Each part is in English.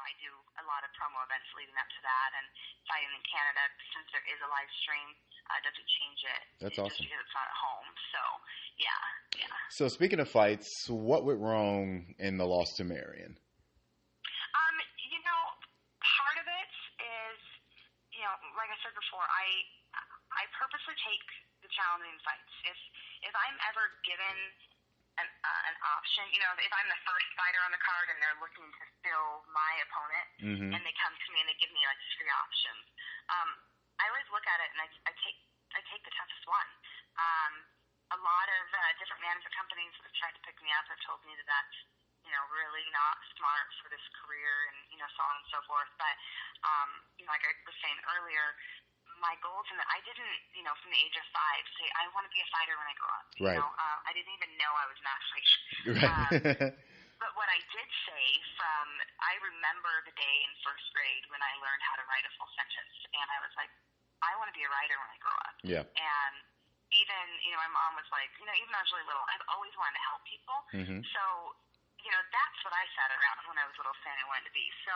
I do a lot of promo events leading up to that, and fighting in Canada, since there is a live stream, doesn't change it. That's awesome. Just because it's not at home. So, yeah. So, speaking of fights, what went wrong in the loss to Marion? Part of it is, like I said before, I purposely take the challenging fights. If I'm ever given an option, if I'm the first fighter on the card and they're looking to fill my opponent, and they come to me and they give me like 3 options, I always look at it and I take the toughest one. A lot of different management companies that have tried to pick me up have told me that that's really not smart for this career, and so on and so forth. But like I was saying earlier, my goals, and I didn't, from the age of 5, say I want to be a fighter when I grow up. Right. I didn't even know I was an athlete. Right. But what I did say I remember the day in first grade when I learned how to write a full sentence, and I was like, I want to be a writer when I grow up. Yeah. And even, my mom was like, even when I was really little, I've always wanted to help people. Mm-hmm. So, that's what I sat around when I was little saying I wanted to be. So,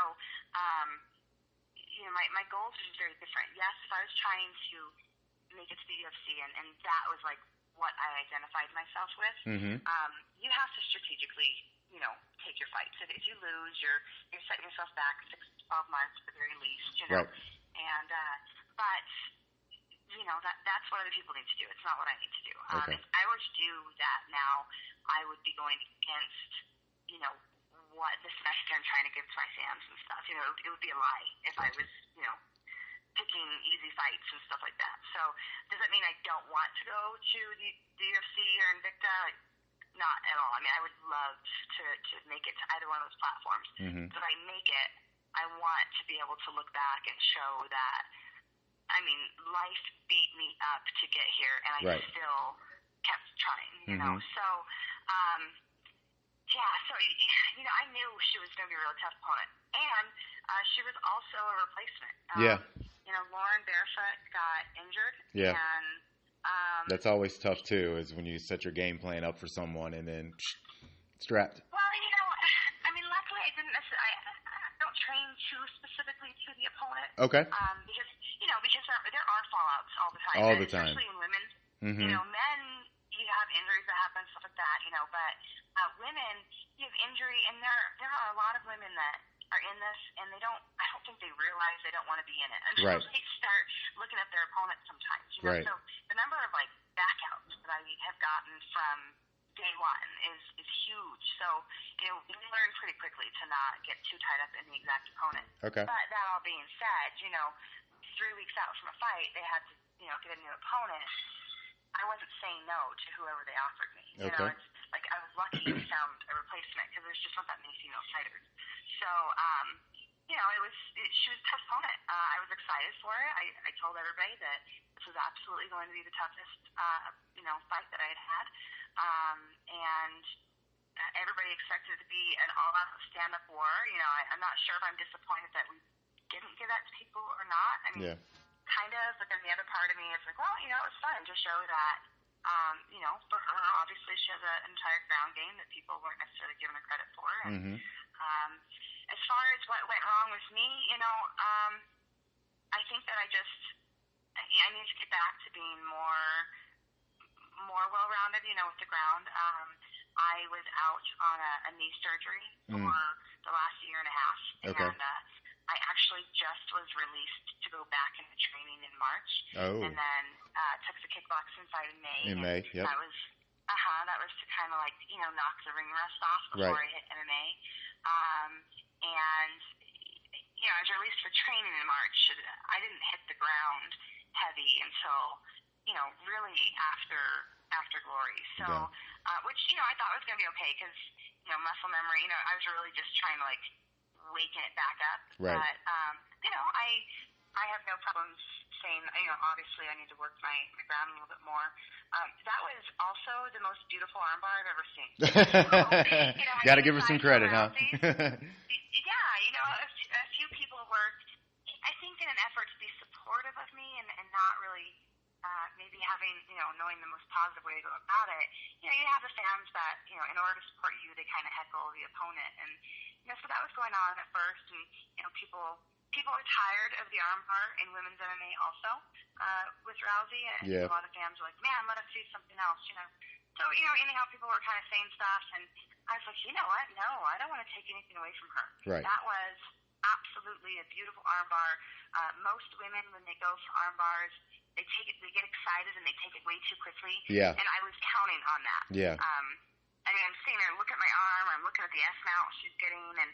my goals are just very different. Yes, if I was trying to make it to the UFC, and that was like what I identified myself with, you have to strategically, take your fights. If you lose, you're setting yourself back 6 to 12 months at the very least, Right. And, but, that's what other people need to do. It's not what I need to do. Okay. If I were to do that now, I would be going against, what this message I'm trying to give to my fans and stuff. It would be a lie if I was, picking easy fights and stuff like that. So does that mean I don't want to go to the UFC or Invicta? Not at all. I mean, I would love to make it to either one of those platforms. Mm-hmm. But if I make it, I want to be able to look back and show that, life beat me up to get here, and I Right. still kept trying, Mm-hmm. So, I knew she was going to be a real tough opponent. And she was also a replacement. Lauren Barefoot got injured. Yeah. And that's always tough, too, is when you set your game plan up for someone and then strapped. Well, luckily I didn't necessarily, I don't train too specifically to the opponent. Okay. Because there are fallouts all the time. All the time. Especially in women. Mm-hmm. Men, you have injuries that happen, stuff like that, but women, you have injury, and there are a lot of women that are in this, and I don't think they realize they don't want to be in it until Right. they start looking at their opponent sometimes. Right. So the number of backouts that I have gotten from day one is huge. So we learn pretty quickly to not get too tied up in the exact opponent. Okay. But that all being said, 3 weeks out from a fight, they had to get a new opponent. I wasn't saying no to whoever they offered me. Okay. It's like I was lucky to found a replacement because there's just not that many female fighters. So, she was a tough opponent. I was excited for it. I told everybody that this was absolutely going to be the toughest, fight that I had had. And everybody expected it to be an all-out stand-up war. I'm not sure if I'm disappointed that we didn't give that to people or not. Yeah. Kind of, but then the other part of me is like, well, it was fun to show that, for her, obviously she has an entire ground game that people weren't necessarily giving her credit for. And, as far as what went wrong with me, I think that I need to get back to being more well-rounded, with the ground. I was out on a knee surgery for the last year and a half. Okay. And, I actually just was released to go back into training in March. Oh. And then took the kickboxing fight in May. In May, yep. That was to kind of knock the ring rust off before I hit MMA. And I was released for training in March. I didn't hit the ground heavy until really after Glory. So, which I thought was going to be okay because muscle memory. I was really just trying to waking it back up. Right. But, I have no problems saying, obviously I need to work my ground a little bit more. That was also the most beautiful armbar I've ever seen. So, got to give her some credit, huh? A few people were, I think, in an effort to be supportive of me and not really maybe having, knowing the most positive way to go about it. You have the fans that, in order to support you, they kind of heckle the opponent. And, so that was going on at first, and people are tired of the armbar in women's MMA also with Rousey, and a lot of fans were like, man, let us see something else, So, anyhow, people were kind of saying stuff, and I was like, you know what? No, I don't want to take anything away from her. Right. That was absolutely a beautiful armbar. Most women, when they go for armbars, they get excited and they take it way too quickly. Yeah. And I was counting on that. Yeah. I'm sitting there, look at my arm, I'm looking at the S mount she's getting, and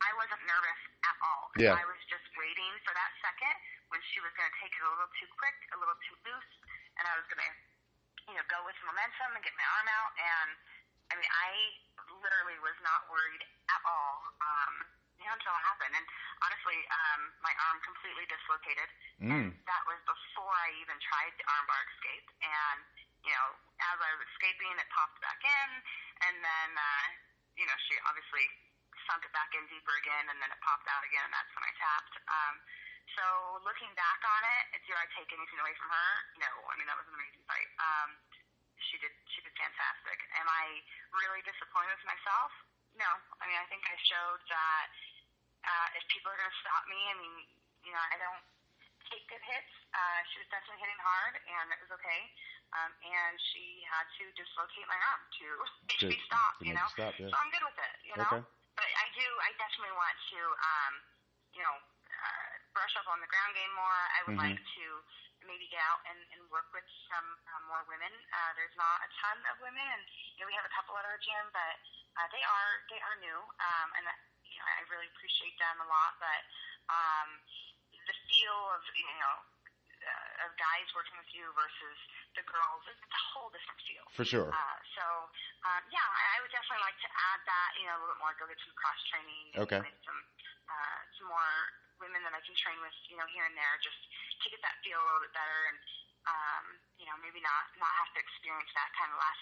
I wasn't nervous at all. Yeah. I was just waiting for that second when she was going to take it a little too quick, a little too loose, and I was going to, go with momentum and get my arm out. And I literally was not worried at all until it happened. And honestly, my arm completely dislocated. And that was before I even tried the armbar escape. And as I was escaping, it popped back in, and then she obviously sunk it back in deeper again, and then it popped out again, and that's when I tapped. So looking back on it, did I take anything away from her? No. That was an amazing fight. She did fantastic. Am I really disappointed with myself? No. I think I showed that if people are going to stop me, I don't take good hits. She was definitely hitting hard, and it was okay. And she had to dislocate my arm to make me stop, Stop, yeah. So I'm good with it, Okay. But I definitely want to, brush up on the ground game more. I would like to maybe get out and work with some more women. There's not a ton of women, and we have a couple at our gym, but they are new, and I really appreciate them a lot. But the feel of of guys working with you versus the girls, it's a whole different feel. For sure. I would definitely like to add that, a little bit more, go get some cross training. Okay. With some more women that I can train with, here and there, just to get that feel a little bit better, and maybe not have to experience that kind of last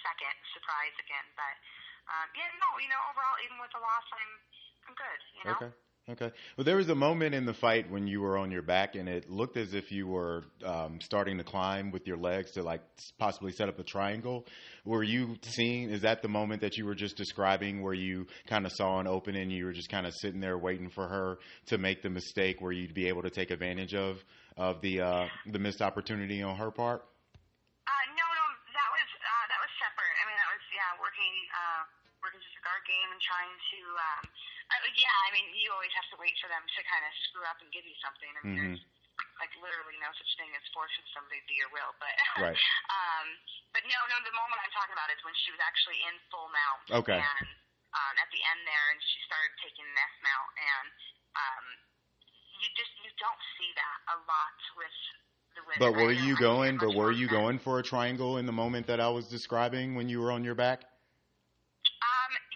second surprise again. But overall, even with the loss, I'm good. Okay. Well, there was a moment in the fight when you were on your back, and it looked as if you were starting to climb with your legs to possibly set up a triangle. Were you seeing? Is that the moment that you were just describing, where you kind of saw an opening, and you were just kind of sitting there waiting for her to make the mistake, where you'd be able to take advantage of the missed opportunity on her part? No, that was separate. That was working just a guard game and trying to. You always have to wait for them to kind of screw up and give you something. There's literally no such thing as forcing somebody to do your will. But right. But no, the moment I'm talking about is when she was actually in full mount. Okay. And at the end there, and she started taking an S mount, and you don't see that a lot with the women. But were you going for a triangle in the moment that I was describing when you were on your back?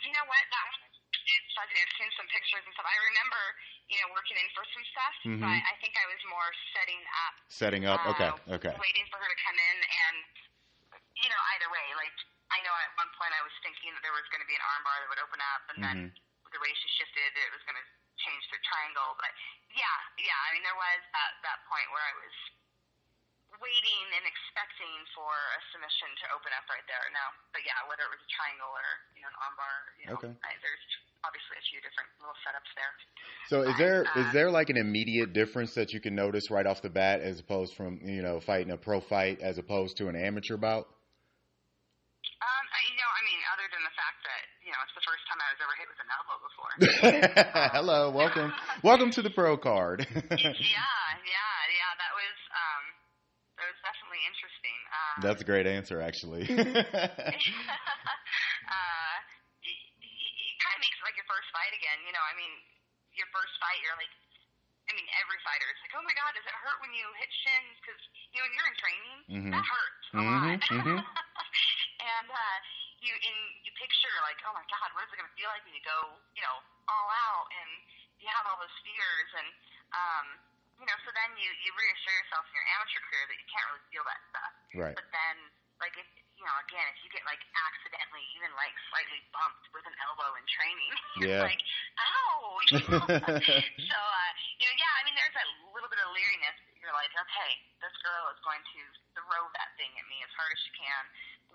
You know what? That was fuzzy. I've seen some pictures and stuff. I remember, working in for some stuff, but I think I was more setting up. Setting up. Okay. Waiting for her to come in, and either way, I know at one point I was thinking that there was going to be an armbar that would open up, and then the way she shifted, it was going to change to a triangle. But there was that point where I was waiting and expecting for a submission to open up right there. No, but whether it was a triangle or an armbar, there's obviously a few different little setups there. So is there like an immediate difference that you can notice right off the bat, as opposed from fighting a pro fight as opposed to an amateur bout? Other than the fact that it's the first time I was ever hit with an elbow before. Hello, welcome to the pro card. That was definitely interesting. That's a great answer, actually. It kind of makes it like your first fight again. Your first fight, you're like, every fighter is like, oh my God, does it hurt when you hit shins? Because when you're in training, that hurts a lot. And you picture like, oh my God, what is it going to feel like when you go, all out, and you have all those fears, and so then you reassure yourself in your amateur career that you can't really feel that stuff. Right. But then, if you get accidentally even slightly bumped with an elbow in training, you're like, ow. So there's a little bit of leeriness. You're like, okay, that's girl is going to throw that thing at me as hard as she can,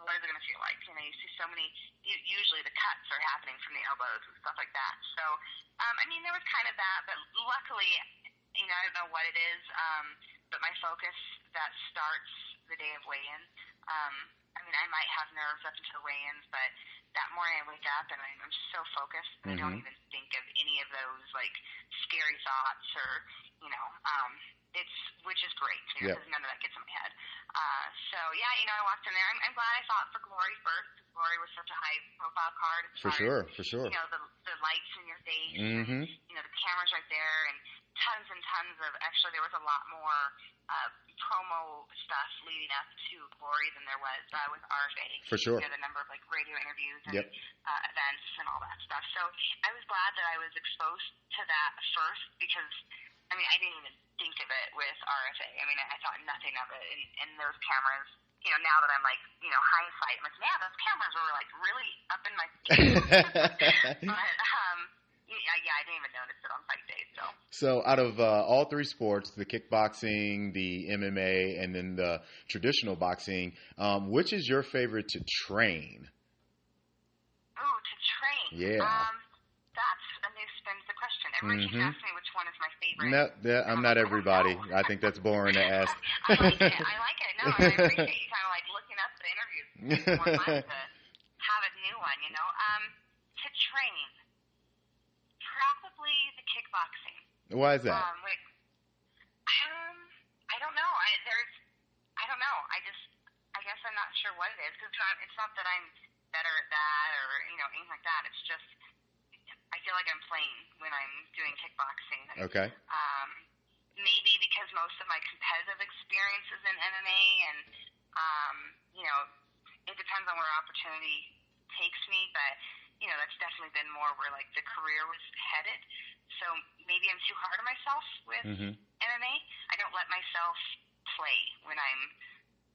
what is it going to feel like? You know, you see so many, usually the cuts are happening from the elbows and stuff like that. So, I mean, there was kind of that, but luckily, you know, I don't know what it is, but my focus that starts the day of weigh-in, I mean, I might have nerves up until weigh-ins, but that morning I wake up and I'm so focused, and I don't even think of any of those, like, scary thoughts or, you know, which is great, you know, because none of that gets in my head. So, yeah, you know, I walked in there. I'm glad I fought for Glory first, because Glory was such a high-profile card. For sure. You know, the lights in your face, and, you know, the camera's right there, and tons actually there was a lot more promo stuff leading up to Glory than there was with RFA. For sure. You know, the number of, like, radio interviews and events and all that stuff. So I was glad that I was exposed to that first, because, I mean, I didn't even think of it with RFA. I mean, I thought nothing of it. And those cameras, you know, now that I'm, like, you know, hindsight, I'm like, man, those cameras were, like, really up in my face. But, yeah, I didn't even notice it on fight day. So out of all three sports, the kickboxing, the MMA, and then the traditional boxing, which is your favorite to train? Oh, to train? Yeah. That's a new spin to the question. Everybody keeps asking me which one is my favorite. No, I'm not everybody. I think that's boring to ask. I like it. No, I appreciate you kind of, like, looking up the interviews. It's more fun to have a new one, you know. To train. Probably the kickboxing. Why is that? I don't know. I don't know. I guess I'm not sure what it is, because it's not that I'm better at that or, you know, anything like that. It's just, I feel like I'm playing when I'm doing kickboxing. And, okay. Maybe because most of my competitive experience is in MMA, and, you know, it depends on where opportunity takes me, but, you know, that's definitely been more where, like, the career was headed. So maybe I'm too hard on myself with MMA. I don't let myself play when I'm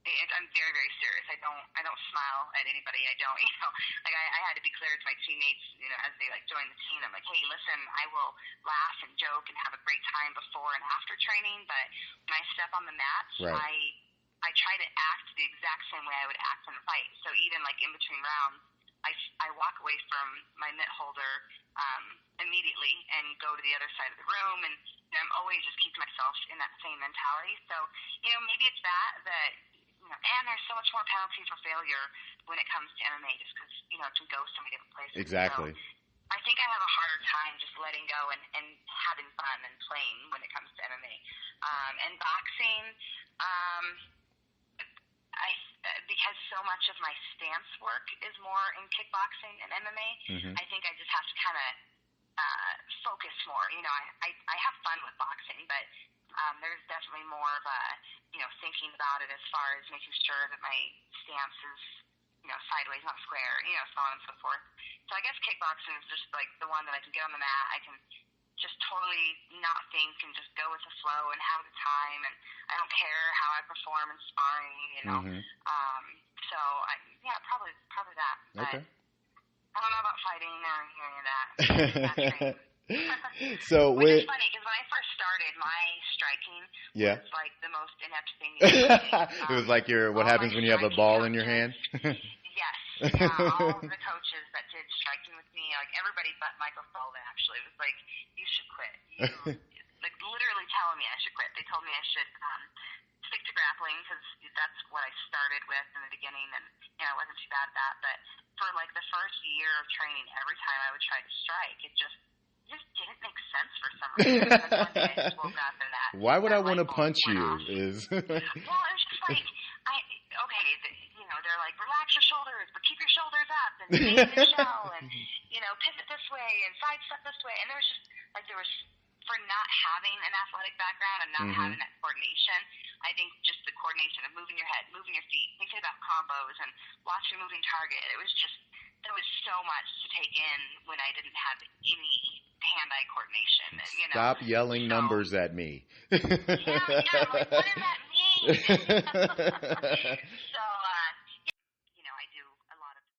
very, very serious. I don't smile at anybody. I don't, you know, like, I had to be clear to my teammates, you know, as they, like, join the team. I'm like, hey, listen, I will laugh and joke and have a great time before and after training, but when I step on the mats, I try to act the exact same way I would act in a fight. So even, like, in between rounds, I walk away from my mitt holder immediately and go to the other side of the room, and, you know, I'm always just keeping myself in that same mentality. So, you know, maybe it's that, you know, and there's so much more penalty for failure when it comes to MMA, just because, you know, it can go so many different places. Exactly. So I think I have a harder time just letting go and having fun and playing when it comes to MMA. And boxing, because so much of my stance work is more in kickboxing and MMA, I think I just have to kind of focus more. You know, I have fun with boxing, but there's definitely more of a, you know, thinking about it as far as making sure that my stance is, you know, sideways, not square, you know, so on and so forth. So I guess kickboxing is just, like, the one that I can get on the mat. I can just totally not think and just go with the flow and have the time, and I don't care how I perform in sparring, you know. So probably that. Okay. But I don't know about fighting or any of that. So which is funny, because when I first started, my striking was, like, the most inept thing you could do. It was like what happens when you have a ball in your hand? Yes. Yeah, all of the coaches that did striking with me, like, everybody but Michael Sullivan, actually, was like, you should quit. You, like, literally telling me I should quit. They told me I should stick to grappling, because that's what I started with in the beginning, and, you know, I wasn't too bad at that. But for, like, the first year of training, every time I would try to strike, it just didn't make sense for some reason. And then one day I just woke up and why would I want to punch you? Well, it's just like, you know, they're like, relax your shoulders, but keep your shoulders up, and stay in the shell, and, you know, pivot this way, and sidestep this way. And there was for not having an athletic background and not having that coordination, I think just the coordination of moving your head, moving your feet, thinking about combos, and watching a moving target, there was so much to take in when I didn't have any hand-eye coordination. You know? Stop yelling numbers at me. Yeah, I'm like, what does that mean? So,